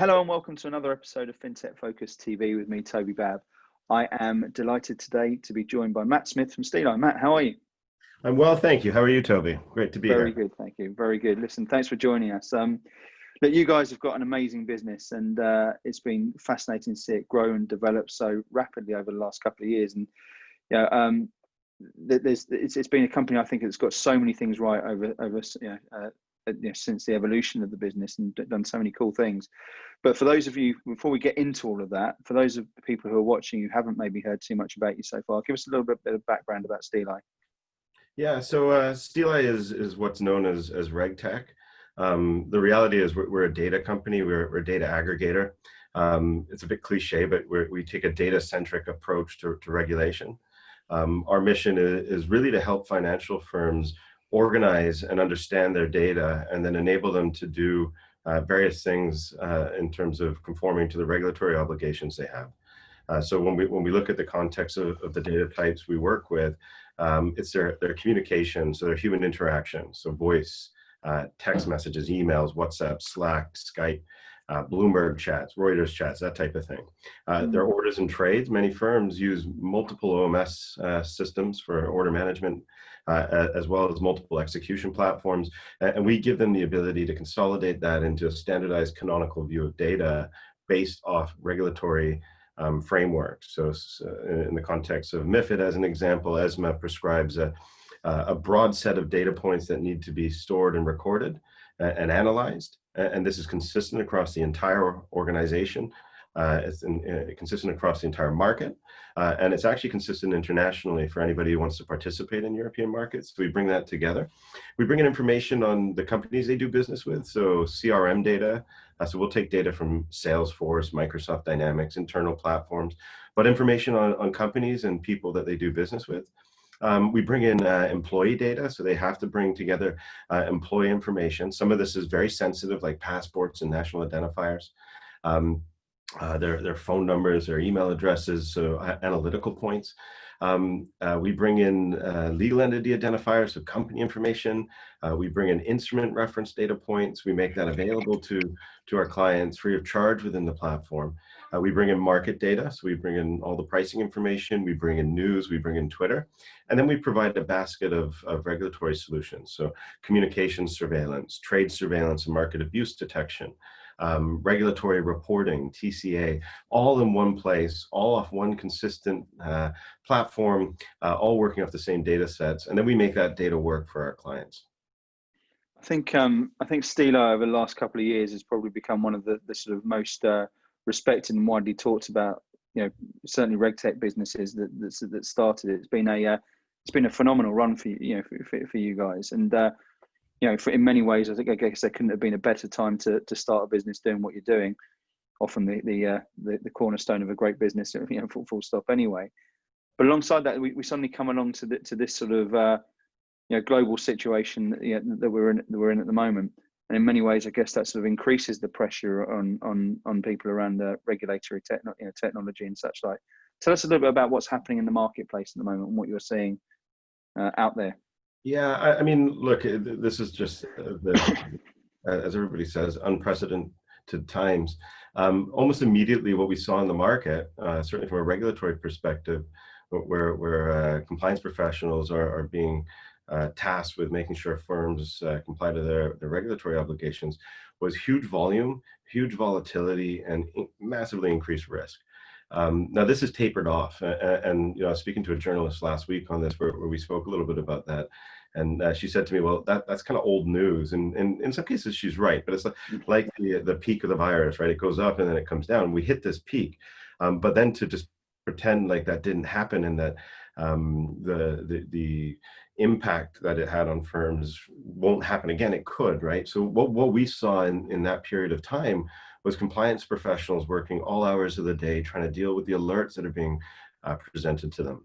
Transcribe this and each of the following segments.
Hello and welcome to another episode of Fintech Focus TV with me, Toby. I am delighted today to be joined by Matt Smith from SteelEye. Matt, how are you? I'm well, thank you. How are you, Toby? Great to be here. Very good, thank you. Very good. Listen, thanks for joining us. Look, you guys have got an amazing business, and it's been fascinating to see it grow and develop so rapidly over the last couple of years. And it's been a company I think that's got so many things right over since the evolution of the business, and done so many cool things. But for those of you, before we get into all of that, for those of the people who are watching who haven't maybe heard too much about you so far, give us a little bit of background about SteelEye. Yeah, so SteelEye is what's known as RegTech. The reality is we're a data company, we're a data aggregator. It's a bit cliche, but we take a data-centric approach to regulation. Our mission is really to help financial firms organize and understand their data, and then enable them to do various things in terms of conforming to the regulatory obligations they have. So when we look at the context of the data types we work with, it's their communication, so their human interaction, so voice, text messages, emails, WhatsApp, Slack, Skype, Bloomberg chats, Reuters chats, that type of thing. Their orders and trades. Many firms use multiple OMS systems for order management, as well as multiple execution platforms. And we give them the ability to consolidate that into a standardized canonical view of data based off regulatory frameworks. So in the context of MiFID, as an example, ESMA prescribes a broad set of data points that need to be stored and recorded and analyzed. And this is consistent across the entire organization. It's consistent across the entire market. And it's actually consistent internationally for anybody who wants to participate in European markets. So we bring that together. We bring in information on the companies they do business with. So CRM data. So we'll take data from Salesforce, Microsoft Dynamics, internal platforms, but information on companies and people that they do business with. We bring in employee data, so they have to bring together employee information. Some of this is very sensitive, like passports and national identifiers, their phone numbers, their email addresses, so analytical points. We bring in legal entity identifiers, so company information. We bring in instrument reference data points. We make that available to our clients free of charge within the platform. We bring in market data, so we bring in all the pricing information, we bring in news, we bring in Twitter, and then we provide a basket of regulatory solutions, so communication surveillance, trade surveillance and market abuse detection, regulatory reporting, TCA, all in one place, all off one consistent platform, all working off the same data sets, and then we make that data work for our clients. I think SteelEye over the last couple of years has probably become one of the sort of most respected and widely talked about, certainly RegTech businesses that started it. It's been a phenomenal run for you, for you guys, and in many ways, I guess there couldn't have been a better time to start a business doing what you're doing. Often the cornerstone of a great business, full stop anyway. But alongside that, we suddenly come along to this sort of global situation that we're in at the moment. And in many ways, I guess that sort of increases the pressure on people around the regulatory technology and such like. Tell us a little bit about what's happening in the marketplace at the moment and what you're seeing out there. Yeah, I mean, look, this is just, as everybody says, unprecedented times. Almost immediately what we saw in the market, certainly from a regulatory perspective, where compliance professionals are being tasked with making sure firms comply to their regulatory obligations, was huge volume, huge volatility, and massively increased risk. Now this has tapered off, and I was speaking to a journalist last week on this, where we spoke a little bit about that, and she said to me, "Well, that's kind of old news," and in some cases she's right, but it's like the peak of the virus, right? It goes up and then it comes down. We hit this peak, but then to just pretend like that didn't happen, and that the impact that it had on firms won't happen again, it could, right? So what we saw in that period of time was compliance professionals working all hours of the day trying to deal with the alerts that are being presented to them,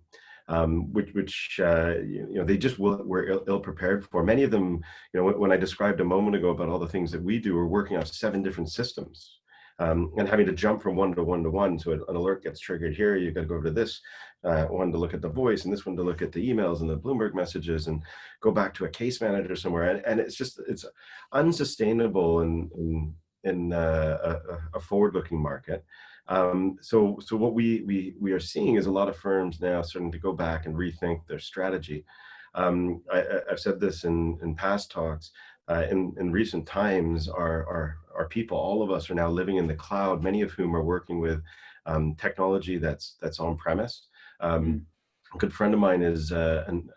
which they just were ill prepared for. Many of them, when I described a moment ago about all the things that we do, we're working off 7 different systems. And having to jump from one to one. So an alert gets triggered here, you've got to go over to this one to look at the voice, and this one to look at the emails and the Bloomberg messages, and go back to a case manager somewhere. And it's unsustainable and a forward-looking market. So what we are seeing is a lot of firms now starting to go back and rethink their strategy. I've said this in past talks. In recent times, our people, all of us, are now living in the cloud. Many of whom are working with technology that's on premise. A good friend of mine is an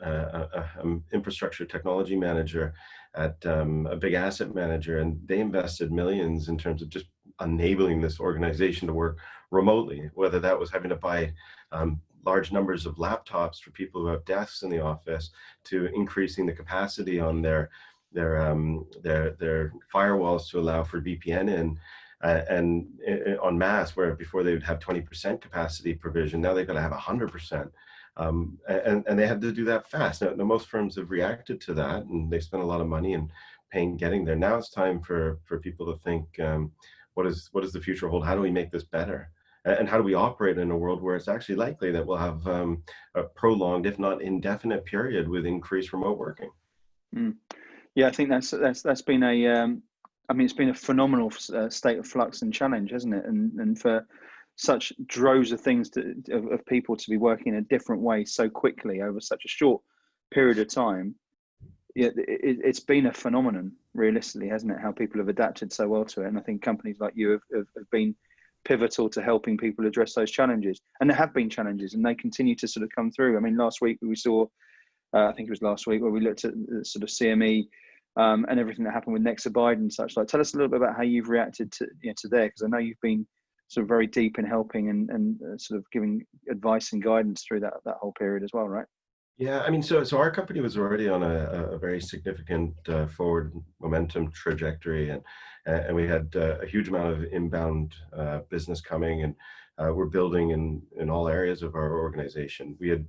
infrastructure technology manager at a big asset manager, and they invested millions in terms of just enabling this organization to work remotely, whether that was having to buy large numbers of laptops for people who have desks in the office, to increasing the capacity on their firewalls to allow for VPN in. And en masse, where before they would have 20% capacity provision, now they've got to have 100%. And they had to do that fast. Now, most firms have reacted to that, and they spent a lot of money and pain getting there. Now it's time for people to think, what does the future hold? How do we make this better? And how do we operate in a world where it's actually likely that we'll have a prolonged, if not indefinite, period with increased remote working? Yeah, I think that's been I mean, it's been a phenomenal state of flux and challenge, hasn't it? And for such droves of things of people to be working in a different way so quickly over such a short period of time, it's been a phenomenon, realistically, hasn't it? How people have adapted so well to it. And I think companies like you have been pivotal to helping people address those challenges. And there have been challenges, and they continue to sort of come through. I mean, last week we saw, I think it was last week, where we looked at the sort of CME and everything that happened with Nexabide and such. Like, tell us a little bit about how you've reacted to there, because I know you've been sort of very deep in helping and sort of giving advice and guidance through that whole period as well, right? Yeah, I mean, so our company was already on a very significant forward momentum trajectory, and we had a huge amount of inbound business coming, and we're building in all areas of our organization. We had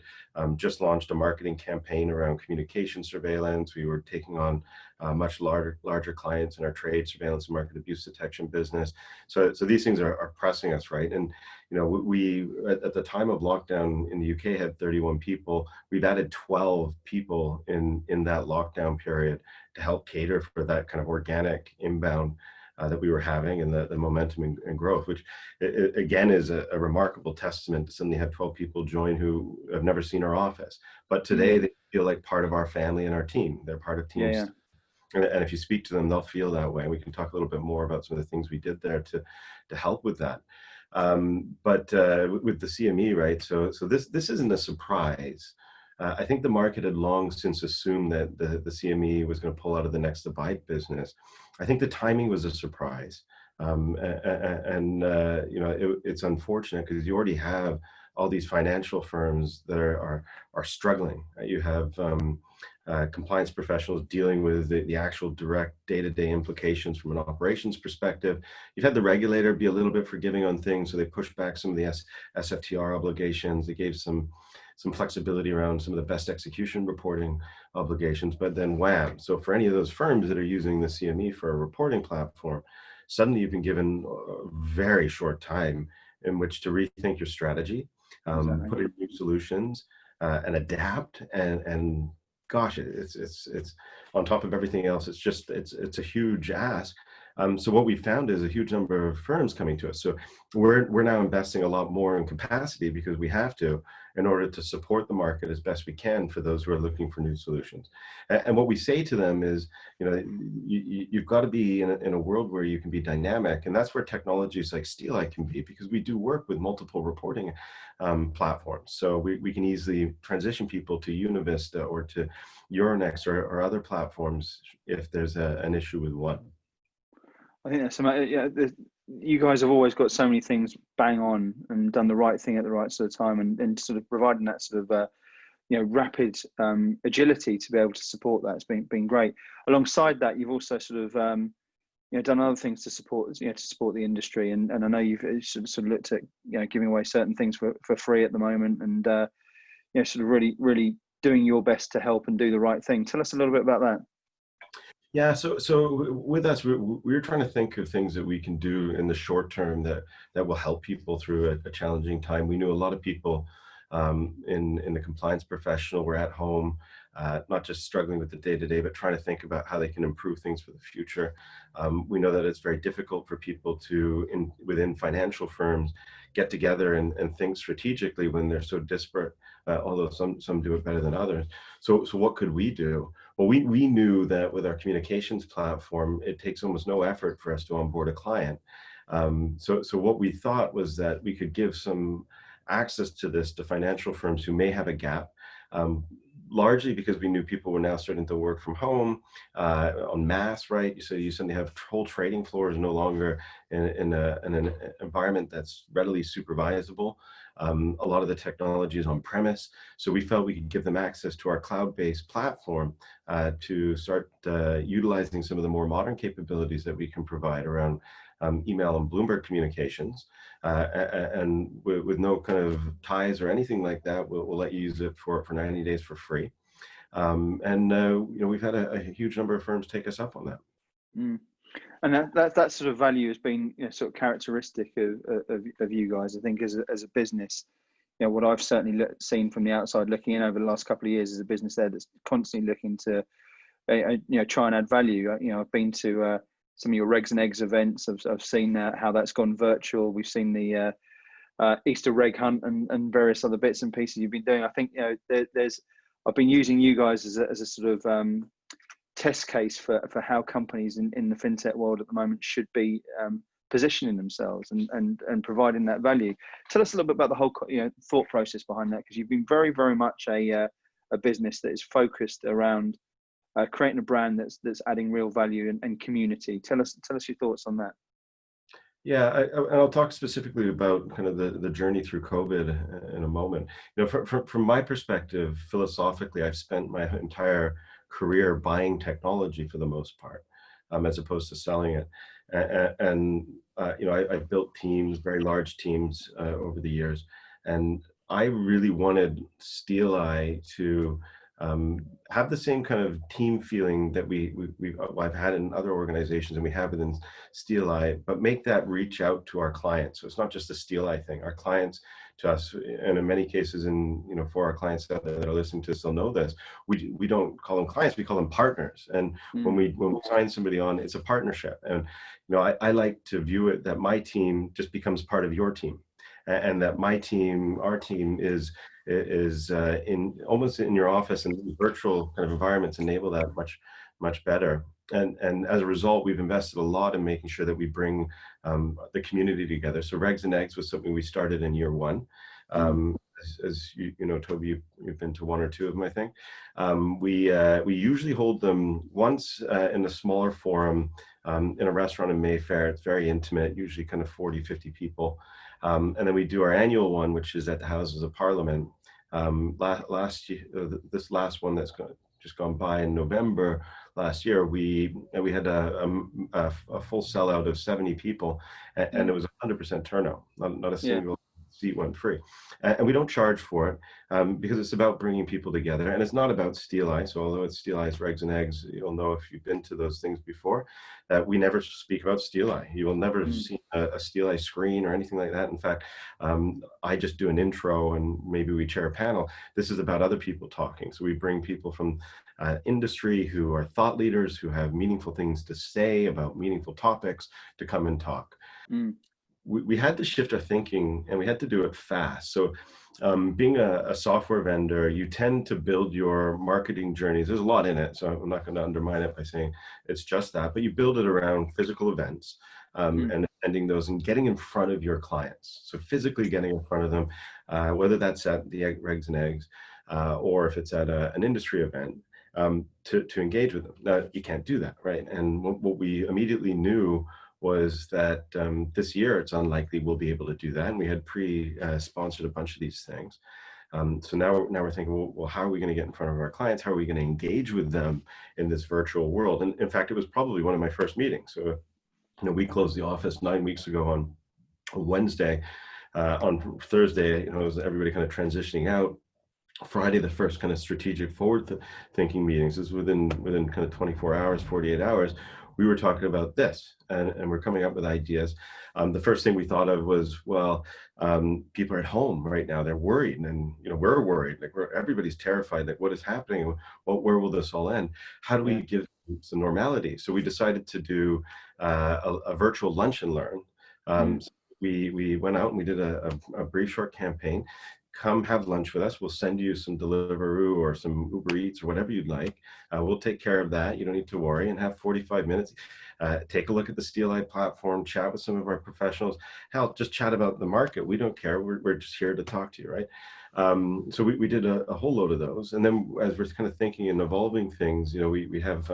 just launched a marketing campaign around communication surveillance. We were taking on much larger clients in our trade surveillance and market abuse detection business. So these things are pressing us, right? And we at the time of lockdown in the UK had 31 people. We've added 12 people in that lockdown period to help cater for that kind of organic inbound that we were having, and the momentum and growth, which again is a remarkable testament to suddenly have 12 people join who have never seen our office, but today they feel like part of our family and our team. They're part of teams. Yeah. And if you speak to them, they'll feel that way. And we can talk a little bit more about some of the things we did there to help with that. But with the CME, right? So this isn't a surprise. I think the market had long since assumed that the CME was going to pull out of the Nexabide business. I think the timing was a surprise. It's unfortunate because you already have all these financial firms that are struggling. You have compliance professionals dealing with the actual direct day-to-day implications from an operations perspective. You've had the regulator be a little bit forgiving on things, so they pushed back some of the SFTR obligations. They gave some flexibility around some of the best execution reporting obligations, but then wham. So for any of those firms that are using the CME for a reporting platform, suddenly you've been given a very short time in which to rethink your strategy, put in new solutions, and adapt. And gosh, it's on top of everything else. It's a huge ask. So what we found is a huge number of firms coming to us. So we're now investing a lot more in capacity because we have to, in order to support the market as best we can for those who are looking for new solutions. And what we say to them is, you've got to be in a world where you can be dynamic, and that's where technologies like SteelEye can be, because we do work with multiple reporting platforms. So we can easily transition people to Univista or to Euronext or other platforms if there's an issue with one. I think that's you guys have always got so many things bang on and done the right thing at the right sort of time, and sort of providing that sort of rapid agility to be able to support that. It's been great. Alongside that, you've also sort of done other things to support the industry, and I know you've sort of looked at giving away certain things for free at the moment, and sort of really doing your best to help and do the right thing. Tell us a little bit about that. Yeah, so with us, we're trying to think of things that we can do in the short term that will help people through a challenging time. We knew a lot of people in the compliance professional were at home. not just struggling with the day-to-day, but trying to think about how they can improve things for the future. We know that it's very difficult for people to, within financial firms, get together and think strategically when they're so disparate, although some do it better than others. So what could we do? Well, we knew that with our communications platform, it takes almost no effort for us to onboard a client. So what we thought was that we could give some access to this to financial firms who may have a gap, largely because we knew people were now starting to work from home en masse, right? So you suddenly have whole trading floors no longer in an environment that's readily supervisable. A lot of the technology is on premise. So we felt we could give them access to our cloud-based platform to start utilizing some of the more modern capabilities that we can provide around email and Bloomberg communications, and with no kind of ties or anything like that. We'll let you use it for 90 days for free. We've had a huge number of firms take us up on that. Mm. And that sort of value has been, sort of characteristic of you guys. I think as a business, what I've certainly seen from the outside looking in over the last couple of years is a business there that's constantly looking to, try and add value. I've been to some of your Regs and Eggs events. I've seen how that's gone virtual. We've seen the Easter egg hunt and various other bits and pieces you've been doing. I think I've been using you guys as a sort of test case for how companies in the fintech world at the moment should be positioning themselves and providing that value. Tell us a little bit about the whole thought process behind that, because you've been very, very much a business that is focused around creating a brand that's adding real value and community. Tell us your thoughts on that. Yeah, I'll talk specifically about kind of the journey through COVID in a moment. From my perspective, philosophically, I've spent my entire career buying technology for the most part, as opposed to selling it. I built teams, very large teams over the years, and I really wanted SteelEye to have the same kind of team feeling that I've had in other organizations and we have within SteelEye, but make that reach out to our clients. So it's not just a SteelEye thing. Our clients to us, and in many cases, for our clients out there that are listening to us, they'll know this. We don't call them clients, we call them partners. And when we sign somebody on, it's a partnership. And I like to view it that my team just becomes part of your team, and that my team, our team, is in almost in your office, and virtual kind of environments enable that much better. And as a result, we've invested a lot in making sure that we bring the community together. So Regs and Eggs was something we started in year one. As you know, Toby, you've been to one or two of them, I think. We usually hold them once in a smaller forum in a restaurant in Mayfair. It's very intimate, usually kind of 40, 50 people. And then we do our annual one, which is at the Houses of Parliament. Last year, this last one that's just gone by in November last year, we had a full sellout of 70 people, and it was 100% turnout. Not a single seat went free. And we don't charge for it because it's about bringing people together, and it's not about SteelEye. So although it's SteelEye's Regs and Eggs, you'll know if you've been to those things before that we never speak about SteelEye. You will never see a SteelEye screen or anything like that. In fact, I just do an intro and maybe we chair a panel. This is about other people talking. So we bring people from industry who are thought leaders, who have meaningful things to say about meaningful topics, to come and talk. We had to shift our thinking, and we had to do it fast. So being a software vendor, you tend to build your marketing journeys. There's a lot in it, so I'm not going to undermine it by saying it's just that, but you build it around physical events and attending those and getting in front of your clients. So physically getting in front of them, whether that's at the Regs and Eggs or if it's at an industry event, to engage with them. Now, you can't do that, right? And what we immediately knew was that this year it's unlikely we'll be able to do that. And we had sponsored a bunch of these things. So now we're thinking, well, how are we going to get in front of our clients? How are we going to engage with them in this virtual world? And in fact, it was probably one of my first meetings. So, we closed the office 9 weeks ago on Wednesday. On Thursday, as everybody kind of transitioning out, Friday, the first kind of strategic forward thinking meetings is within kind of 24 hours, 48 hours, we were talking about this, and we're coming up with ideas. The first thing we thought of was, well, people are at home right now, they're worried, and we're worried, like everybody's terrified, like what is happening, where will this all end, how do Yeah. we give some normality? So we decided to do a virtual lunch and learn. Mm. So we went out and we did a brief short campaign. Come have lunch with us. We'll send you some Deliveroo or some Uber Eats or whatever you'd like. We'll take care of that. You don't need to worry, and have 45 minutes. Take a look at the SteelEye platform, chat with some of our professionals. Hell, just chat about the market. We don't care. We're just here to talk to you, right? So we did a whole load of those. And then as we're kind of thinking and evolving things, we have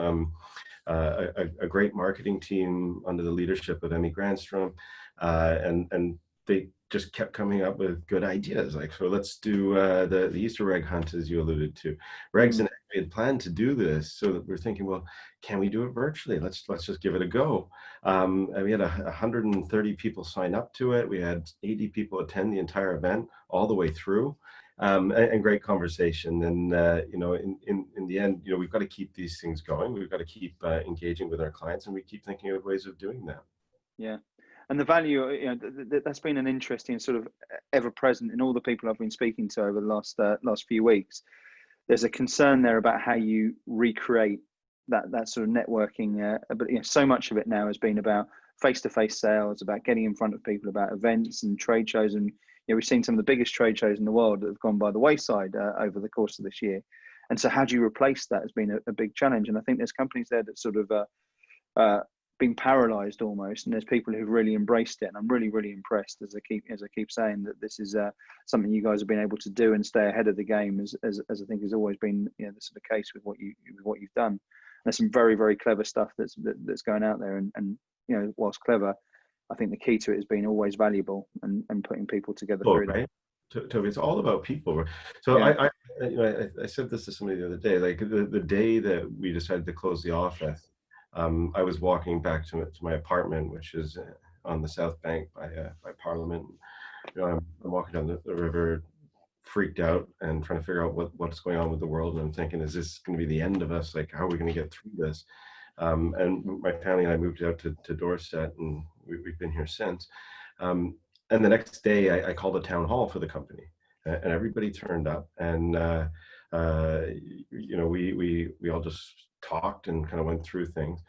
a great marketing team under the leadership of Emmy Grandstrom, and they just kept coming up with good ideas. Like, so let's do the Easter egg hunt, as you alluded to. Regs and we had planned to do this, so that we're thinking, well, can we do it virtually? Let's just give it a go. And we had 130 people sign up to it. We had 80 people attend the entire event all the way through. And great conversation. And in the end, we've got to keep these things going. We've got to keep engaging with our clients, and we keep thinking of ways of doing that. Yeah. And the value, that's been an interesting sort of ever present in all the people I've been speaking to over the last few weeks. There's a concern there about how you recreate that sort of networking. But so much of it now has been about face-to-face sales, about getting in front of people, about events and trade shows. And we've seen some of the biggest trade shows in the world that have gone by the wayside over the course of this year. And so how do you replace that has been a big challenge. And I think there's companies there that sort of been paralyzed almost, and there's people who've really embraced it, and I'm really, really impressed, as I keep saying, that this is something you guys have been able to do and stay ahead of the game, as I think has always been the sort of case with what you've done. And there's some very, very clever stuff that's going out there, and whilst clever, I think the key to it has been always valuable and putting people together through right? Toby, it's all about people. So yeah. I said this to somebody the other day, like the day that we decided to close the office, I was walking back to my apartment, which is on the South Bank by Parliament. I'm walking down the river, freaked out and trying to figure out what's going on with the world. And I'm thinking, is this going to be the end of us? Like, how are we going to get through this? And my family and I moved out to Dorset, and we've been here since. And the next day, I called a town hall for the company, and everybody turned up, and we all just talked and kind of went through things.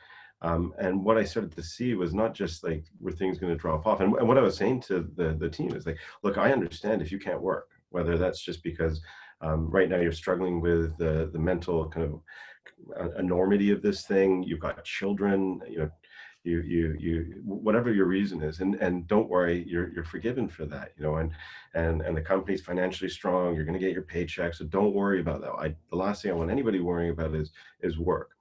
And what I started to see was not just like, were things going to drop off? And what I was saying to the team is like, look, I understand if you can't work, whether that's just because right now you're struggling with the mental kind of enormity of this thing. You've got children, you whatever your reason is, and don't worry, you're forgiven for that, and the company's financially strong. You're going to get your paycheck, so don't worry about that. The last thing I want anybody worrying about is work.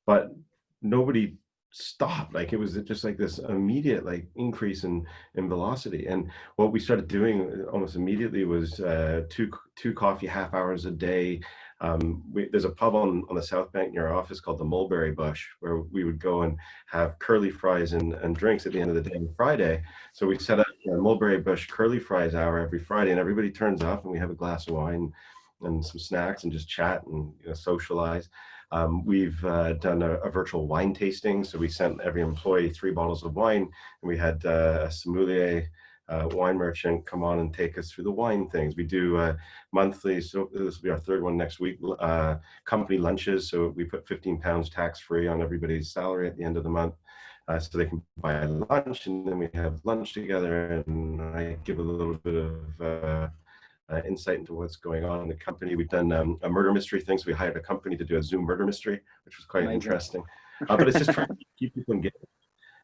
But nobody stopped. Like, it was just like this immediate increase in velocity. And what we started doing almost immediately was two coffee half hours a day. There's a pub on the South Bank near our office called the Mulberry Bush, where we would go and have curly fries and drinks at the end of the day on Friday. So we set up a Mulberry Bush curly fries hour every Friday, and everybody turns up, and we have a glass of wine and some snacks and just chat and socialize. We've done a virtual wine tasting. So we sent every employee 3 bottles of wine, and we had a sommelier wine merchant come on and take us through the wine things. We do monthly, so this will be our 3rd one next week, company lunches. So we put £15 tax-free on everybody's salary at the end of the month, so they can buy lunch, and then we have lunch together, and I give a little bit of insight into what's going on in the company. We've done a murder mystery thing, so we hired a company to do a Zoom murder mystery, which was quite interesting. But it's just trying to keep people engaged.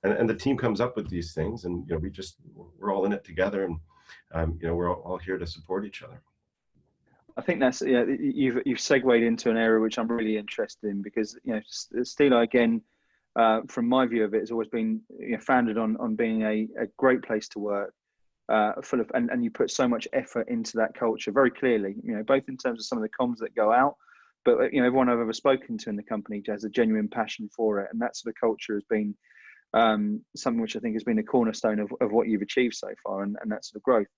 And the team comes up with these things, and we're all in it together, and we're all here to support each other. I think that's you've segued into an area which I'm really interested in, because SteelEye, again, from my view of it, has always been founded on being a great place to work, full of, and you put so much effort into that culture very clearly, both in terms of some of the comms that go out, but everyone I've ever spoken to in the company has a genuine passion for it, and that sort of culture has been something which I think has been a cornerstone of what you've achieved so far, and that sort of growth.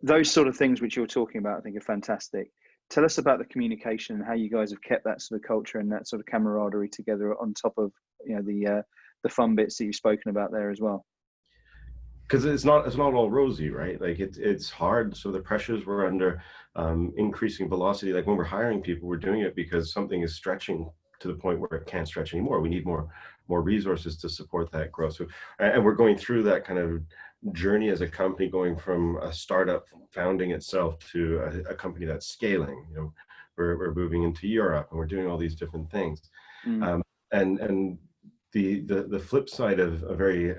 Those sort of things which you're talking about, I think, are fantastic. Tell us about the communication and how you guys have kept that sort of culture and that sort of camaraderie together on top of the fun bits that you've spoken about there as well? Because it's not all rosy, right? Like it's hard. So the pressures we're under, increasing velocity. Like when we're hiring people, we're doing it because something is stretching to the point where it can't stretch anymore. We need more resources to support that growth. So, and we're going through that kind of journey as a company, going from a startup founding itself to a company that's scaling. You know, we're moving into Europe and we're doing all these different things. Mm. And the flip side of a very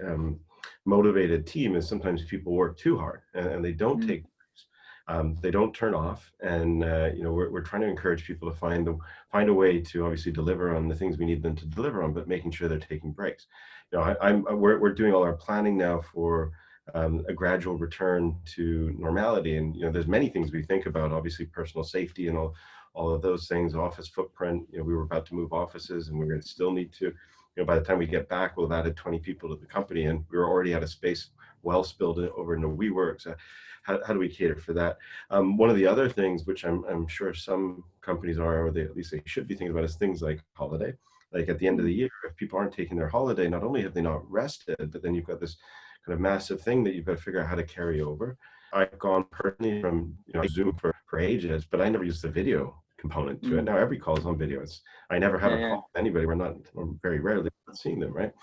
motivated team is sometimes people work too hard and they don't take breaks. They don't turn off, and you know, we're trying to encourage people to find a way to obviously deliver on the things we need them to deliver on, but making sure they're taking breaks. You know, we're doing all our planning now for a gradual return to normality, and you know, there's many things we think about. Obviously, personal safety and all of those things, office footprint. You know, we were about to move offices, and we're going to still need to. You know, by the time we get back, we'll have added 20 people to the company, and we were already out of space, well spilled over into WeWork. So how do we cater for that? One of the other things, which I'm sure some companies are, or at least they should be thinking about, is things like holiday. Like at the end of the year, if people aren't taking their holiday, not only have they not rested, but then you've got this kind of massive thing that you've got to figure out how to carry over. I've gone personally from Zoom for ages, but I never used the video component to it. Now every call is on video. I never have a call with anybody. We're very rarely seeing them, right?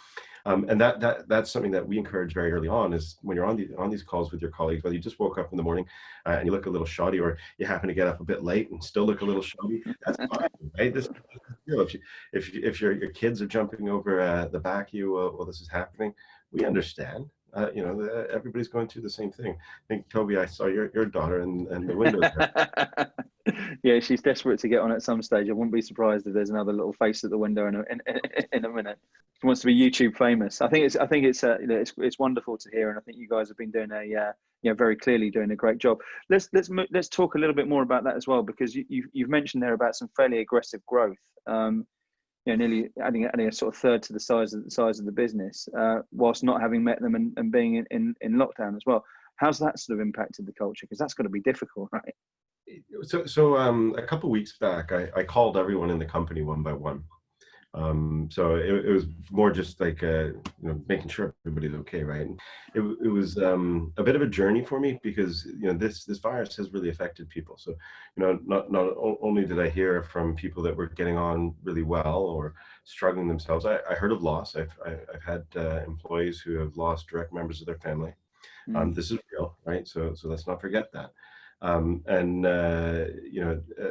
And that's something that we encourage very early on, is when you're on these calls with your colleagues, whether you just woke up in the morning and you look a little shoddy, or you happen to get up a bit late and still look a little shoddy, that's fine, right? This, you know, if your kids are jumping over the back of you while this is happening, we understand. You know, everybody's going through the same thing. I think, Toby, I saw your daughter and the window there. Yeah, she's desperate to get on at some stage. I wouldn't be surprised if there's another little face at the window in a minute. She wants to be YouTube famous. I think it's wonderful to hear, and I think you guys have been doing very clearly doing a great job. Let's talk a little bit more about that as well, because you've mentioned there about some fairly aggressive growth. Nearly adding a sort of third to the size of the business, whilst not having met them and being in lockdown as well. How's that sort of impacted the culture? Because that's going to be difficult, right? So a couple of weeks back, I called everyone in the company one by one. So it was more just like making sure everybody's okay, right? And it was a bit of a journey for me, because this virus has really affected people. So not only did I hear from people that were getting on really well or struggling themselves, I heard of loss. I've had employees who have lost direct members of their family. This is real, right? So let's not forget that.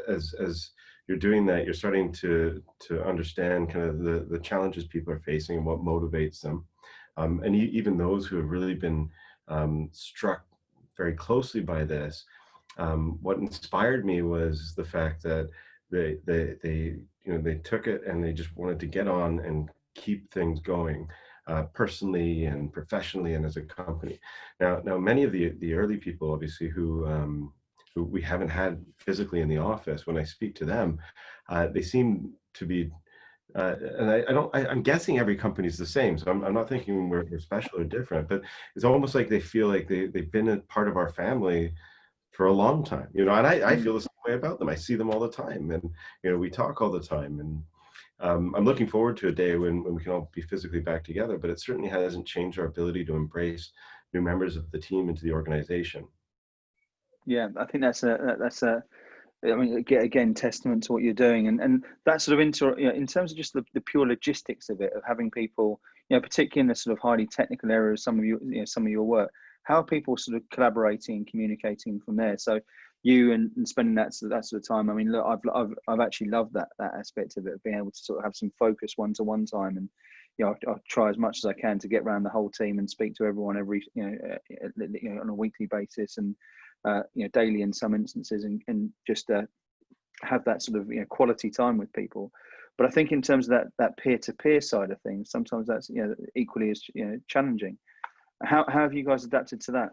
As you're doing that, you're starting to understand kind of the challenges people are facing and what motivates them. And even those who have really been struck very closely by this, what inspired me was the fact that they took it and they just wanted to get on and keep things going, personally and professionally and as a company. Now many of the early people, obviously, who we haven't had physically in the office, when I speak to them, they seem to be, and I'm guessing every company is the same, so I'm not thinking we're special or different, but it's almost like they feel like they've been a part of our family for a long time, and I feel the same way about them. I see them all the time, and we talk all the time, and I'm looking forward to a day when we can all be physically back together, but it certainly hasn't changed our ability to embrace new members of the team into the organization. Yeah, I think that's again, testament to what you're doing, and that sort of in terms of just the pure logistics of it, of having people, particularly in the sort of highly technical areas, some of your work, how are people sort of collaborating and communicating from there? So you and spending that sort of time. I mean, look, I've actually loved that aspect of it, of being able to sort of have some focus one-to-one time, and I'll try as much as I can to get around the whole team and speak to everyone every on a weekly basis, and daily in some instances, and just have that sort of quality time with people. But I think in terms of that peer-to-peer side of things, sometimes that's equally as challenging. How have you guys adapted to that?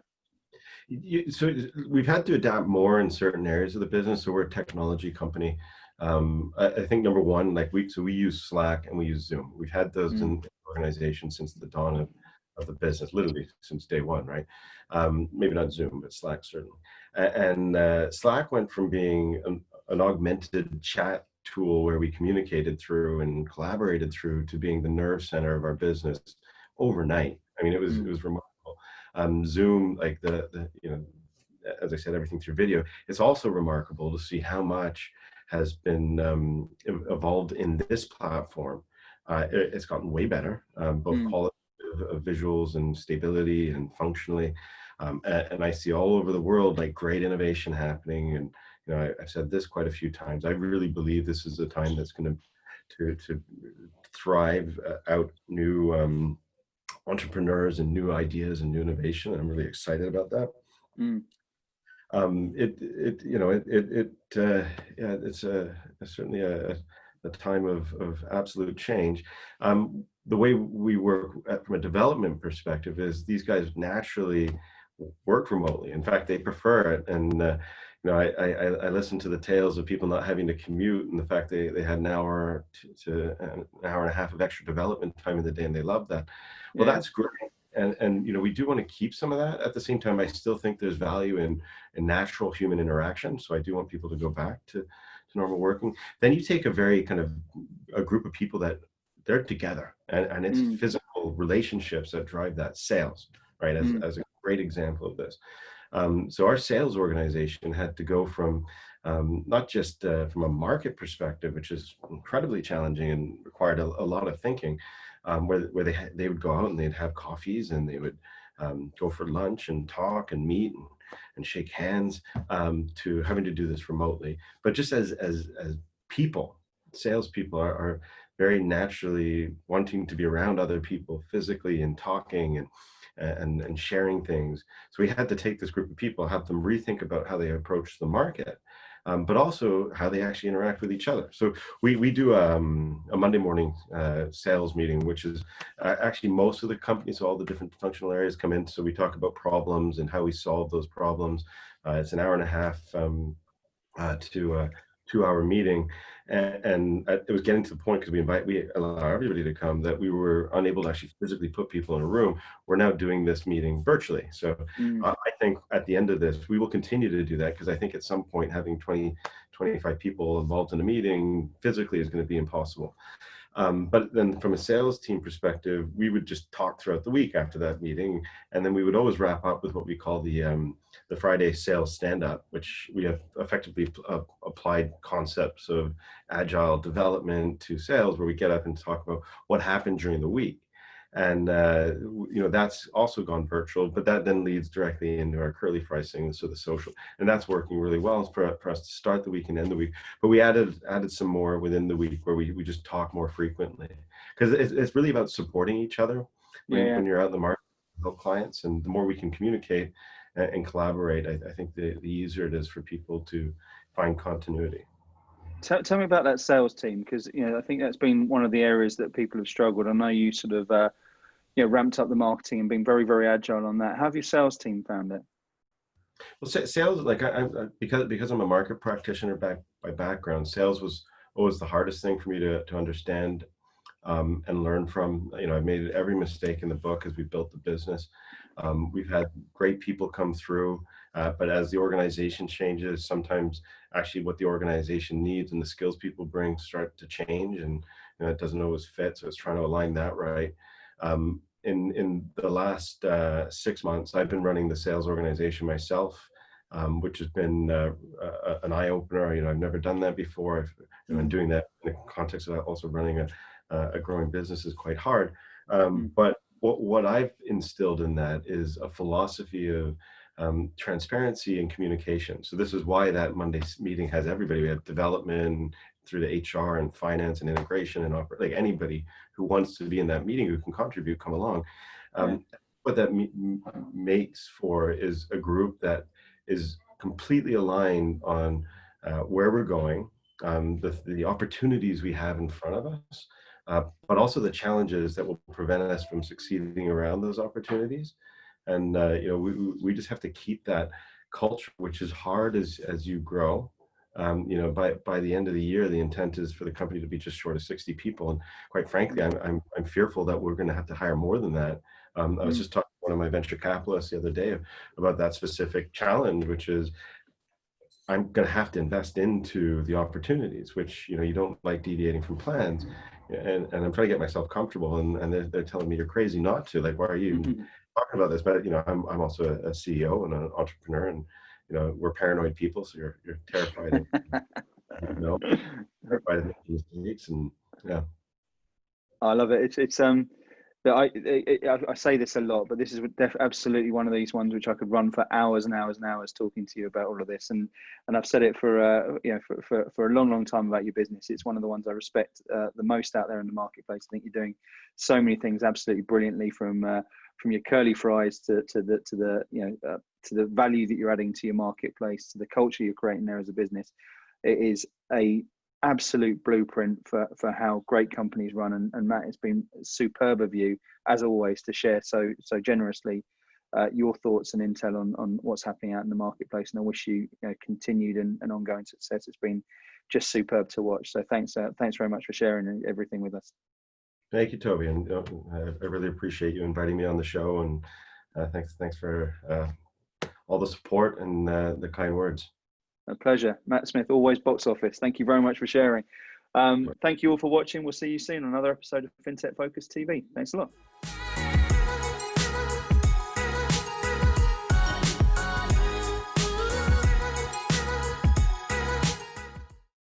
So we've had to adapt more in certain areas of the business. So we're a technology company. I think number one, we use Slack and we use Zoom. We've had those in the organization since the dawn of the business, literally since day one, right? Maybe not Zoom, but Slack certainly. And Slack went from being an augmented chat tool where we communicated through and collaborated through to being the nerve center of our business overnight. I mean, it was remarkable. Zoom, like the as I said, everything through video. It's also remarkable to see how much has been evolved in this platform. It's gotten way better, both quality of visuals and stability and functionally. And I see all over the world like great innovation happening. And I've said this quite a few times. I really believe this is a time that's going to thrive out new entrepreneurs and new ideas and new innovation. I'm really excited about that. It's certainly a time of absolute change. The way we work from a development perspective is these guys naturally work remotely. In fact, they prefer it. And I listen to the tales of people not having to commute, and the fact they had an hour to an hour and a half of extra development time in the day, and they love that. Well, that's great. And we do want to keep some of that. At the same time, I still think there's value in natural human interaction. So I do want people to go back to normal working. Then you take a very kind of a group of people that they're together, and it's physical relationships that drive that sales, right? As a great example of this. So our sales organization had to go from not just from a market perspective, which is incredibly challenging and required a lot of thinking, where they would go out and they'd have coffees and they would go for lunch and talk and meet and shake hands, to having to do this remotely. But just as people, salespeople are very naturally wanting to be around other people physically and talking and sharing things. So we had to take this group of people, have them rethink about how they approach the market, but also how they actually interact with each other. So we do a Monday morning sales meeting, which is actually most of the companies, all the different functional areas come in. So we talk about problems and how we solve those problems. It's an hour and a half to a 2-hour meeting. And it was getting to the point, because we allow everybody to come, that we were unable to actually physically put people in a room. We're now doing this meeting virtually. So I think at the end of this, we will continue to do that, because I think at some point having 20, 25 people involved in a meeting physically is going to be impossible. But then from a sales team perspective, we would just talk throughout the week after that meeting. And then we would always wrap up with what we call the Friday sales stand-up, which we have effectively applied concepts of agile development to sales, where we get up and talk about what happened during the week. And that's also gone virtual, but that then leads directly into our curly pricing, so the social, and that's working really well for us to start the week and end the week. But we added some more within the week, where we just talk more frequently, because it's really about supporting each other when you're out in the market to help clients. And the more we can communicate and collaborate, I think the easier it is for people to find continuity. Tell me about that sales team, because I think that's been one of the areas that people have struggled. I know you sort of ramped up the marketing and been very, very agile on that. How have your sales team found it? Well, sales, like because I'm a market practitioner by background, sales was always the hardest thing for me to understand and learn from. I've made every mistake in the book as we built the business. We've had great people come through, but as the organization changes, sometimes actually what the organization needs and the skills people bring start to change, and it doesn't always fit. So it's trying to align that right. In the last 6 months, I've been running the sales organization myself, which has been an eye opener. I've never done that before. And doing that in the context of also running a growing business is quite hard. But what I've instilled in that is a philosophy of transparency and communication. So this is why that Monday meeting has everybody. We have development through the HR and finance and integration and like anybody who wants to be in that meeting who can contribute, come along. What that makes for is a group that is completely aligned on where we're going, the opportunities we have in front of us, but also the challenges that will prevent us from succeeding around those opportunities. And we just have to keep that culture, which is hard as you grow. By the end of the year, the intent is for the company to be just short of 60 people. And quite frankly, I'm fearful that we're going to have to hire more than that. I was just talking to one of my venture capitalists the other day about that specific challenge, which is I'm going to have to invest into the opportunities, which, you know, you don't like deviating from plans. And I'm trying to get myself comfortable, and they're telling me you're crazy not to. Like, why are you talking about this? But, you know, I'm also a CEO and an entrepreneur, and, you know, we're paranoid people. So you're terrified of, you know, terrified of making mistakes. And yeah. I love it. It's that I say this a lot, but this is absolutely one of these ones which I could run for hours and hours and hours talking to you about all of this. And I've said it for you know, for a long time about your business. It's one of the ones I respect the most out there in the marketplace. I think you're doing so many things absolutely brilliantly, from your curly fries to the you know to the value that you're adding to your marketplace, to the culture you're creating there as a business. It is a absolute blueprint for how great companies run, and Matt, it's been superb of you as always to share so generously your thoughts and intel on what's happening out in the marketplace, and I wish you, continued and ongoing success. It's been just superb to watch, so thanks very much for sharing everything with us. Thank you, Toby, and I really appreciate you inviting me on the show, and thanks for all the support and the kind words. A pleasure. Matt Smith, always box office. Thank you very much for sharing. Thank you all for watching. We'll see you soon on another episode of Fintech Focus TV. Thanks a lot.